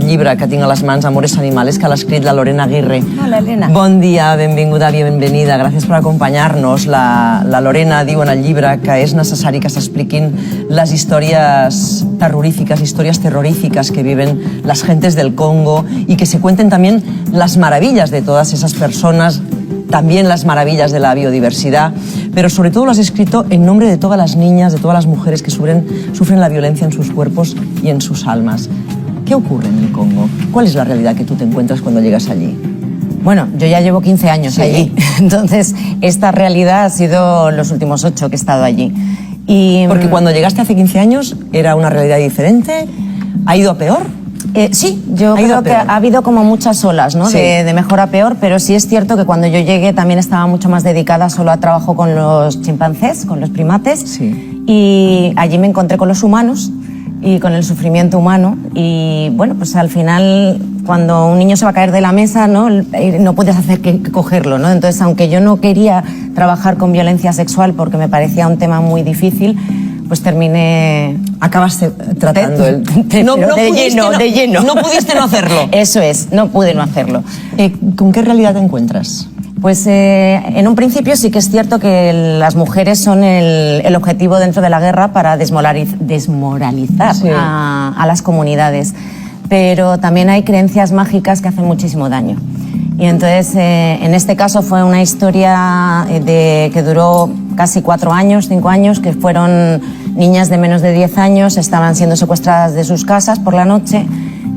llibre que tinc a les mans, Amores Animales, que l'ha escrit la Lorena Aguirre. Hola, Elena. Bon dia, benvinguda, bienvenida. Gràcies per acompanyar-nos. La Lorena diu en el llibre que és necessari que s'expliquin les històries terroríficas, historias terroríficas que viven las gentes del Congo y que se cuenten también las maravillas de todas esas personas, también las maravillas de la biodiversidad, pero sobre todo lo has escrito en nombre de todas las niñas, de todas las mujeres que sufren la violencia en sus cuerpos y en sus almas. ¿Qué ocurre en el Congo? ¿Cuál es la realidad que tú te encuentras cuando llegas allí? Bueno, yo ya llevo 15 años allí, entonces esta realidad ha sido los últimos 8 que he estado allí. Porque cuando llegaste hace 15 años era una realidad diferente, ¿ha ido a peor? Sí, yo creo que ha habido como muchas olas, ¿no? Sí. De mejor a peor, pero sí es cierto que cuando yo llegué también estaba mucho más dedicada solo a trabajo con los chimpancés, con los primates, sí. Y allí me encontré con los humanos y con el sufrimiento humano y bueno, pues al final cuando un niño se va a caer de la mesa, no puedes hacer que cogerlo, ¿no? Entonces, aunque yo no quería trabajar con violencia sexual porque me parecía un tema muy difícil, pues terminé... Acabaste tratando de lleno. No pudiste no hacerlo. Eso es, no pude no hacerlo. ¿Con qué realidad te encuentras? Pues en un principio sí que es cierto que las mujeres son el objetivo dentro de la guerra para desmoralizar sí. a las comunidades. Pero también hay creencias mágicas que hacen muchísimo daño. Y entonces, en este caso fue una historia que duró casi 4 años, 5 años, que fueron niñas de menos de 10 años, estaban siendo secuestradas de sus casas por la noche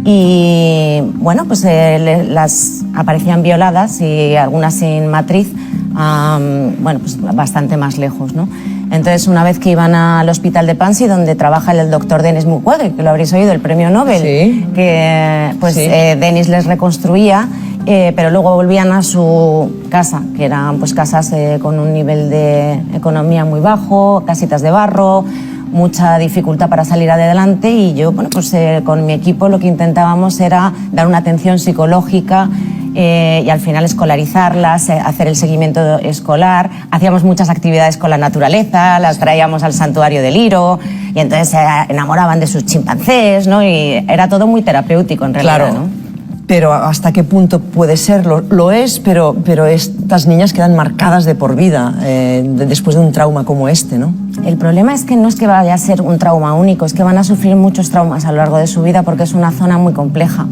y, bueno, pues las aparecían violadas y algunas sin matriz, bueno, pues bastante más lejos, ¿no? Entonces, una vez que iban al hospital de Panzi, donde trabaja el doctor Denis Mukwege, que lo habréis oído, el premio Nobel, sí. que pues sí. Denis les reconstruía, pero luego volvían a su casa, que eran pues casas con un nivel de economía muy bajo, casitas de barro, mucha dificultad para salir adelante y yo, bueno, pues con mi equipo lo que intentábamos era dar una atención psicológica y al final escolarizarlas, hacer el seguimiento escolar, hacíamos muchas actividades con la naturaleza, las traíamos al santuario del Liro y entonces se enamoraban de sus chimpancés, ¿no? Y era todo muy terapéutico en realidad, claro. ¿no? Pero ¿hasta qué punto puede serlo? Lo es, pero estas niñas quedan marcadas de por vida después de un trauma como este, ¿no? El problema es que no es que vaya a ser un trauma único, es que van a sufrir muchos traumas a lo largo de su vida porque es una zona muy compleja.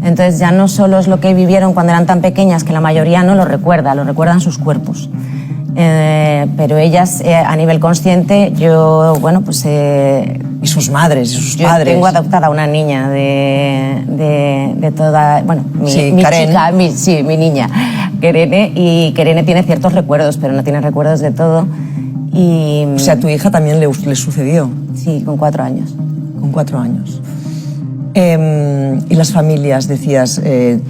Entonces ya no solo es lo que vivieron cuando eran tan pequeñas, que la mayoría no lo recuerdan sus cuerpos. Pero ellas a nivel consciente, yo, bueno, pues... y sus madres, y sus padres. Yo tengo adoptada una niña de toda... Bueno, mi chica, mi niña, Kerene, y Kerene tiene ciertos recuerdos, pero no tiene recuerdos de todo. Y, o sea, ¿a tu hija también le sucedió? Sí, con 4 años. Con 4 años. Y las familias, decías,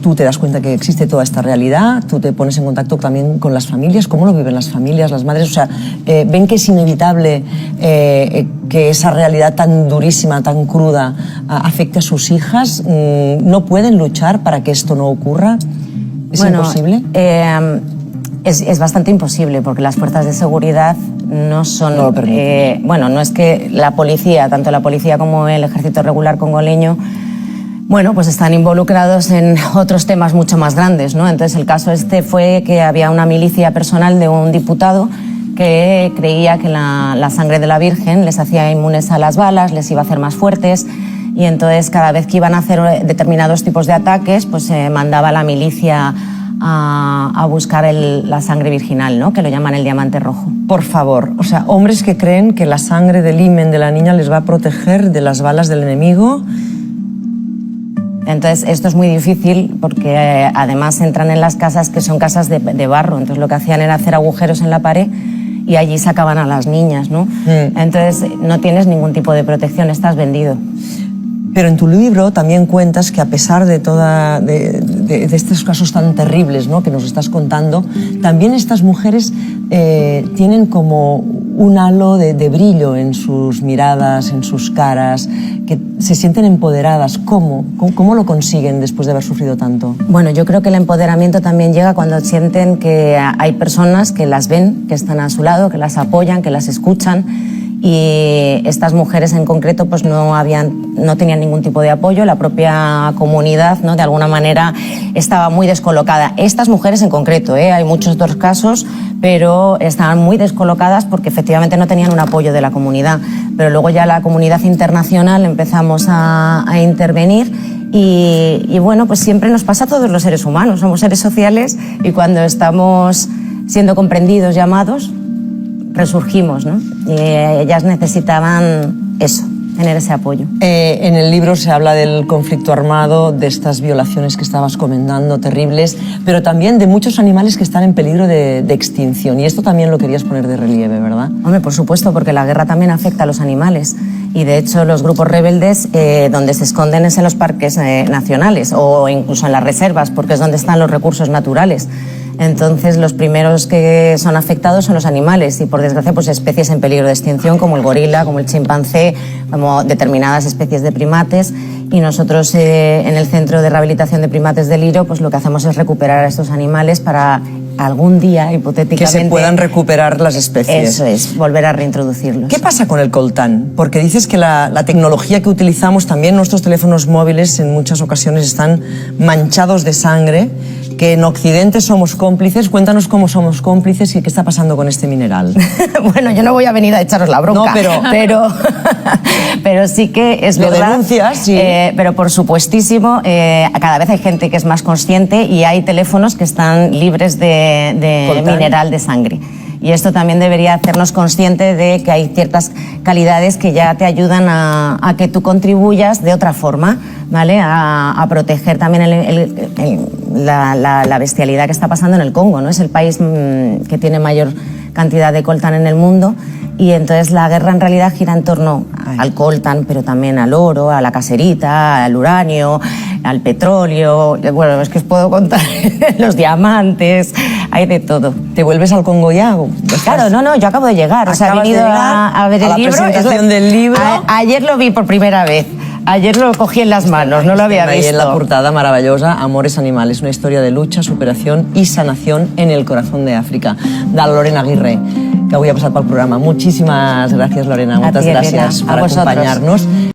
tú te das cuenta que existe toda esta realidad, tú te pones en contacto también con las familias, ¿cómo lo viven las familias, las madres? O sea, ¿ven que es inevitable que esa realidad tan durísima, tan cruda, afecte a sus hijas? ¿No pueden luchar para que esto no ocurra? ¿Es imposible? Es bastante imposible porque las fuerzas de seguridad no son... No lo permiten. Bueno, no es que la policía, tanto la policía como el ejército regular congoleño, bueno, pues están involucrados en otros temas mucho más grandes, ¿no? Entonces el caso este fue que había una milicia personal de un diputado que creía que la sangre de la Virgen les hacía inmunes a las balas, les iba a hacer más fuertes y entonces cada vez que iban a hacer determinados tipos de ataques, pues se mandaba a la milicia a buscar la sangre virginal, ¿no? Que lo llaman el diamante rojo. Por favor, o sea, hombres que creen que la sangre del himen de la niña les va a proteger de las balas del enemigo. Entonces esto es muy difícil porque además entran en las casas que son casas de barro, entonces lo que hacían era hacer agujeros en la pared y allí sacaban a las niñas, ¿no? Entonces no tienes ningún tipo de protección, estás vendido. Pero en tu libro también cuentas que a pesar de estos casos tan terribles, ¿no?, que nos estás contando, también estas mujeres tienen como un halo de brillo en sus miradas, en sus caras, que se sienten empoderadas. ¿Cómo lo consiguen después de haber sufrido tanto? Bueno, yo creo que el empoderamiento también llega cuando sienten que hay personas que las ven, que están a su lado, que las apoyan, que las escuchan y estas mujeres en concreto pues no tenían ningún tipo de apoyo. La propia comunidad, ¿no?, de alguna manera estaba muy descolocada. Estas mujeres en concreto, hay muchos otros casos, pero estaban muy descolocadas porque efectivamente no tenían un apoyo de la comunidad. Pero luego ya la comunidad internacional empezamos a intervenir y bueno, pues siempre nos pasa a todos los seres humanos, somos seres sociales y cuando estamos siendo comprendidos y amados, resurgimos, ¿no? Y ellas necesitaban eso, tener ese apoyo. En el libro se habla del conflicto armado, de estas violaciones que estabas comentando, terribles, pero también de muchos animales que están en peligro de extinción. Y esto también lo querías poner de relieve, ¿verdad? Hombre, por supuesto, porque la guerra también afecta a los animales. Y de hecho los grupos rebeldes donde se esconden es en los parques nacionales o incluso en las reservas, porque es donde están los recursos naturales. Entonces los primeros que son afectados son los animales y por desgracia pues especies en peligro de extinción como el gorila, como el chimpancé, como determinadas especies de primates, y nosotros en el Centro de Rehabilitación de Primates de Liro pues lo que hacemos es recuperar a estos animales para algún día, hipotéticamente, que se puedan recuperar las especies. Eso es, volver a reintroducirlos. ¿Qué pasa con el coltán? Porque dices que la tecnología que utilizamos, también nuestros teléfonos móviles en muchas ocasiones están manchados de sangre, que en Occidente somos cómplices. Cuéntanos cómo somos cómplices y qué está pasando con este mineral. Bueno, yo no voy a venir a echaros la bronca, no, pero sí que es verdad. Lo denuncias, sí. Pero por supuestísimo, cada vez hay gente que es más consciente y hay teléfonos que están libres de mineral de sangre. Y esto también debería hacernos conscientes de que hay ciertas calidades que ya te ayudan a que tú contribuyas de otra forma, ¿vale? A proteger también la bestialidad que está pasando en el Congo, ¿no? Es el país que tiene mayor cantidad de coltán en el mundo y entonces la guerra en realidad gira en torno al coltán, pero también al oro, a la caserita, al uranio, al petróleo. Bueno, es que os puedo contar los diamantes, hay de todo. ¿Te vuelves al Congo ya? Claro, no, yo acabo de llegar. O sea, he venido a ver el libro. La presentación del libro. Ayer lo vi por primera vez. Ayer lo cogí en las manos, no lo había visto. Ahí en la portada maravillosa, Amores Animales, una historia de lucha, superación y sanación en el corazón de África. De Lorena Aguirre, que avui ha passat pel programa. Muchísimas gracias, Lorena. Moltes gràcies per acompanyar-nos.